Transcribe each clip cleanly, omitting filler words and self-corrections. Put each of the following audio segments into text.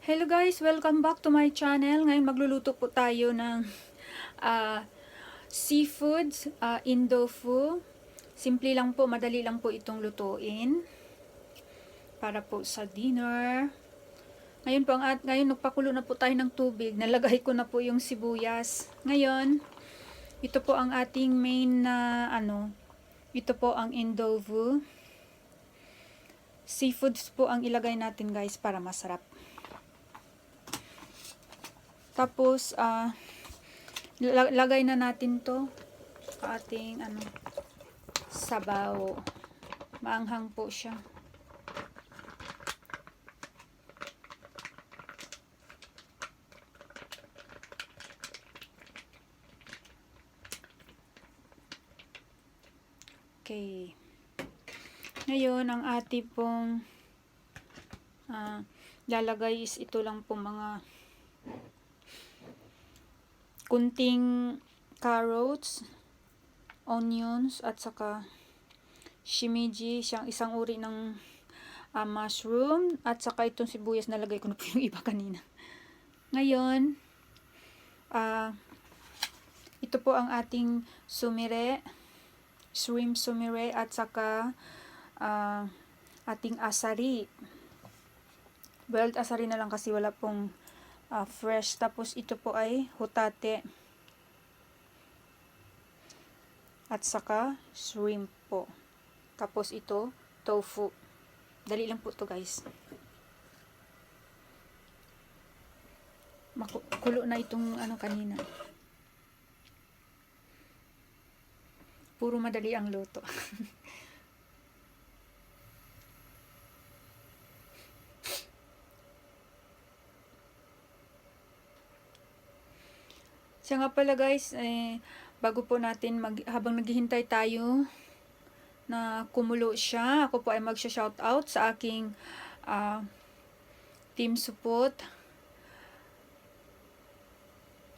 Hello guys! Welcome back to my channel. Ngayon magluluto po tayo ng seafoods, in TOFU. Simple lang po, madali lang po itong lutuin para po sa dinner. Ngayon po ngayon nagpakulo na po tayo ng tubig. Nalagay ko na po yung sibuyas. Ngayon, ito po ang ating main na ito po ang in TOFU. Seafoods po ang ilagay natin guys para masarap. Tapos, lagay na natin to sa ating sabaw. Maanghang po siya. Okay. Ngayon, ang ating pong lalagay is ito lang po mga kunting carrots, onions, at saka shimiji, siyang isang uri ng mushroom, at saka itong sibuyas, nalagay ko na po yung iba kanina. Ngayon, ito po ang ating shrimp sumire, at saka ating asari. Boiled asari na lang kasi wala pong fresh. Tapos ito po ay hotate at saka shrimp po. Tapos ito tofu. Dali lang po to guys. Makulo na itong kanina. Puro madali ang luto. Siya nga pala guys, bago po natin habang naghihintay tayo na kumulo siya, ako po ay mag-shoutout sa aking team support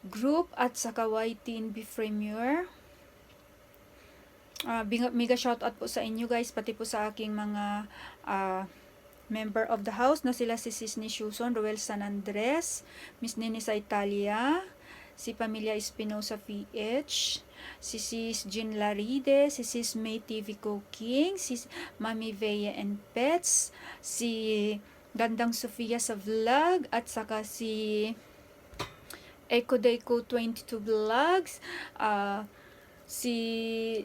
group at saka YTNB Premier. Mega shoutout po sa inyo guys, pati po sa aking mga member of the house na sila si Sis ni Shuson, Roel San Andres, Miss Nini sa Italia, si Pamilya Espinosa PH, si Sis Jean Laride, si Sis May TV Cooking, si Mami Vea and Pets, si Gandang Sofia sa vlog, at saka si Eco Deco 22 Vlogs, si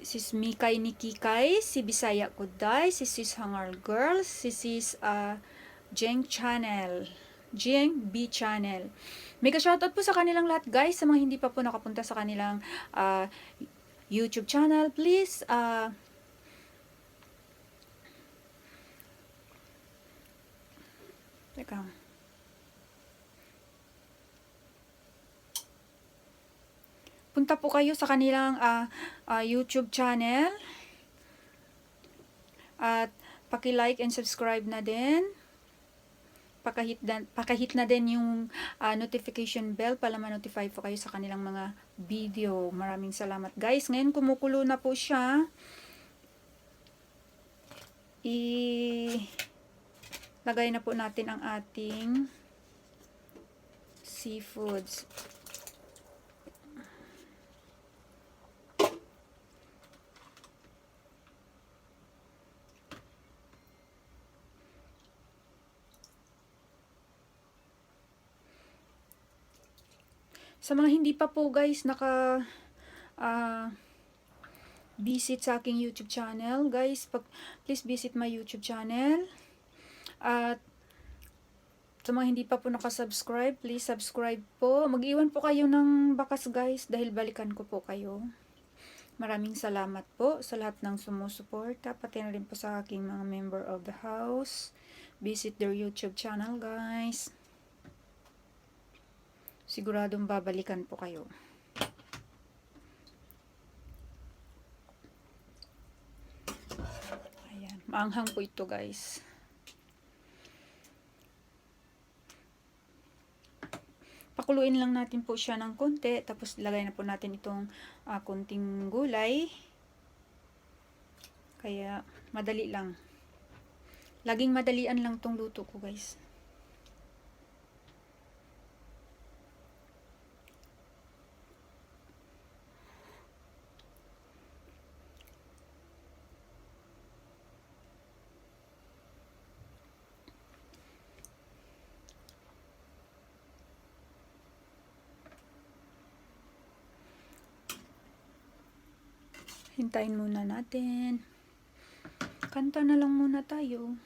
Sis Mikay ni Kikay, si Bisaya Kuday, si Sis Hangar Girls, si Sis Jeng Channel, Jeng B Channel. Mega shoutout po sa kanilang lahat guys. Sa mga hindi pa po nakapunta sa kanilang YouTube channel, please teka. Punta po kayo sa kanilang YouTube channel at paki-like and subscribe na din. Pakahit na din yung notification bell para ma-notify po kayo sa kanilang mga video. Maraming salamat guys. Ngayon kumukulo na po siya. Lagay na po natin ang ating seafoods. Sa mga hindi pa po guys visit sa aking YouTube channel, guys, please visit my YouTube channel. At sa mga hindi pa po nakasubscribe, please subscribe po. Mag-iwan po kayo ng bakas guys dahil balikan ko po kayo. Maraming salamat po sa lahat ng sumusuporta, pati na rin po sa aking mga member of the house. Visit their YouTube channel guys. Siguradong babalikan po kayo. Ayan, maanghang po ito guys. Pakuluin lang natin po siya ng konti, tapos lagay na po natin itong konting gulay. Kaya madali lang. Laging madalian lang tong luto ko guys. Hintayin muna natin. Kanta na lang muna tayo.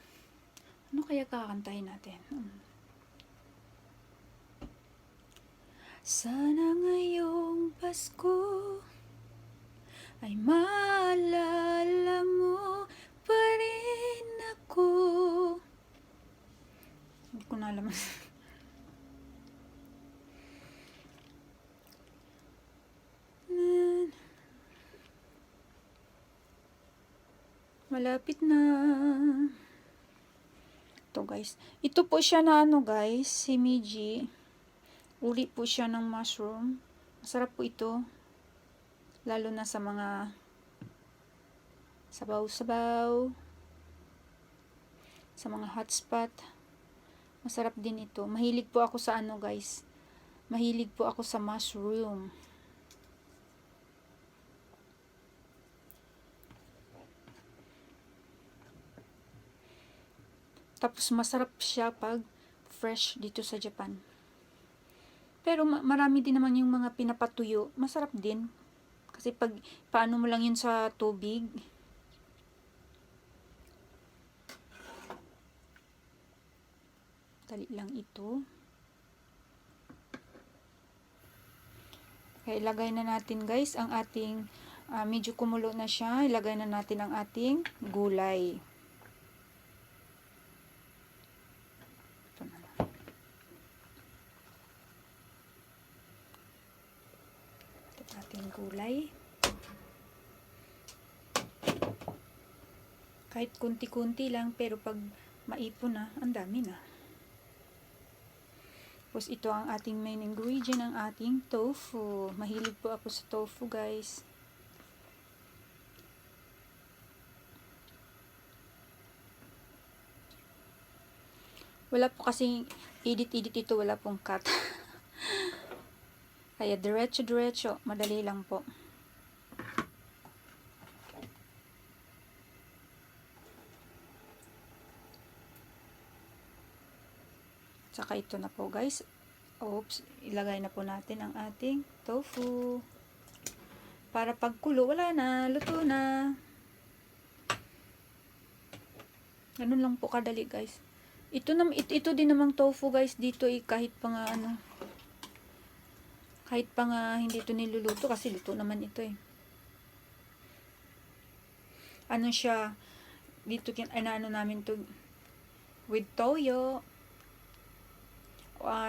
Ano kaya kakantahin natin? Sana ngayong Pasko ay maalala mo pa rin ako. Hindi ko na alam. Malapit na. Ito guys. Ito po siya na ano guys. Si Miji. Uli po siya ng mushroom. Masarap po ito. Lalo na sa mga sabaw-sabaw. Sa mga hotspot. Masarap din ito. Mahilig po ako sa ano guys. Mahilig po ako sa mushroom. Tapos masarap siya pag fresh dito sa Japan. Pero marami din naman yung mga pinapatuyo. Masarap din. Kasi pag paano mo lang yun sa tubig. Dali lang ito. Kaya ilagay na natin guys ang ating medyo kumulo na siya. Ilagay na natin ang ating gulay. Gulay. Kahit kunti-kunti lang, pero pag maipon na, ang dami na. Tapos ito ang ating main ingredient, ang ating tofu. Mahilig po ako sa tofu guys. Wala po kasing edit-edit ito, wala pong cut. Kaya diretso-diretso, madali lang po. Saka ito na po guys. Oops, ilagay na po natin ang ating tofu. Para pagkulo, wala na, luto na. Ganun lang po kadali guys. Ito din namang tofu guys dito kahit pa nga ano. Kahit pa nga hindi ito niluluto kasi luto naman ito eh. Ano siya, dito ano namin to with toyo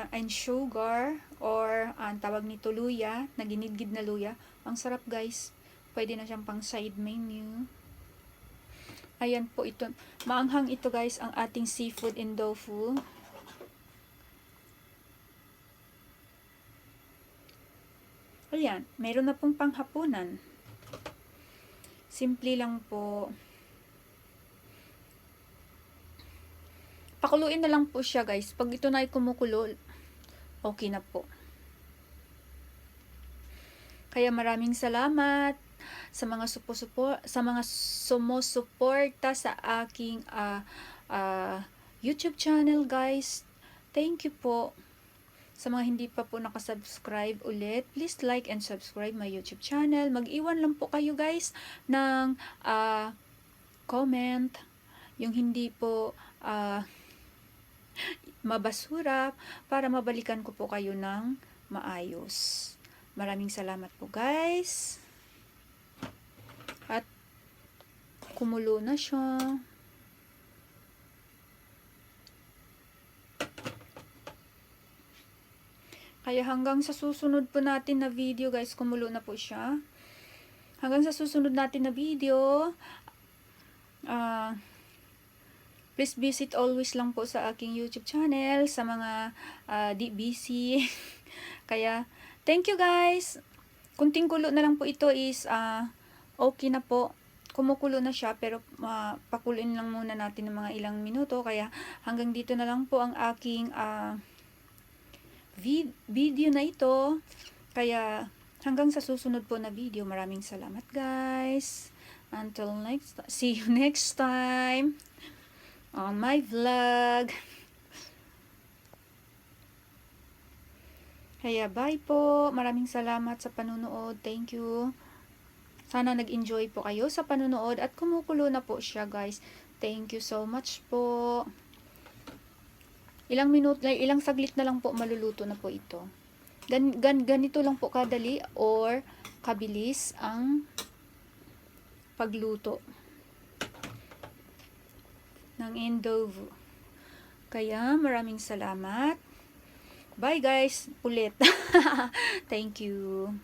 and sugar or ang tawag nito luya, na ginidgid na luya. Ang sarap guys. Pwede na siyang pang side menu. Ayan po ito. Maanghang ito guys ang ating seafood in tofu. Ayan, meron na pong panghapunan. Simple lang po. Pakuluin na lang po siya guys. Pag ito na ay kumukulo, okay na po. Kaya maraming salamat sa mga sumusuporta sa aking YouTube channel guys. Thank you po. Sa mga hindi pa po nakasubscribe ulit, please like and subscribe my YouTube channel. Mag-iwan lang po kayo guys ng comment. Yung hindi po mabasura, para mabalikan ko po kayo ng maayos. Maraming salamat po guys. At kumulo na siya. Kaya hanggang sa susunod po natin na video guys, kumulo na po siya. Hanggang sa susunod natin na video, please visit always lang po sa aking YouTube channel, sa mga di busy. Kaya, thank you guys. Kunting kulo na lang po ito is okay na po. Kumukulo na siya, pero pakuluin lang muna natin ng mga ilang minuto. Kaya hanggang dito na lang po ang aking video na ito. Kaya hanggang sa susunod po na video, maraming salamat guys. Until next, see you next time on my vlog. Kaya bye po. Maraming salamat sa panunood. Thank you. Sana nag-enjoy po kayo sa panonood at kumukulo na po siya guys. Thank you so much po. Ilang saglit na lang po maluluto na po ito. Ganito lang po kadali or kabilis ang pagluto ng TOFU. Kaya maraming salamat. Bye guys, ulit. Thank you.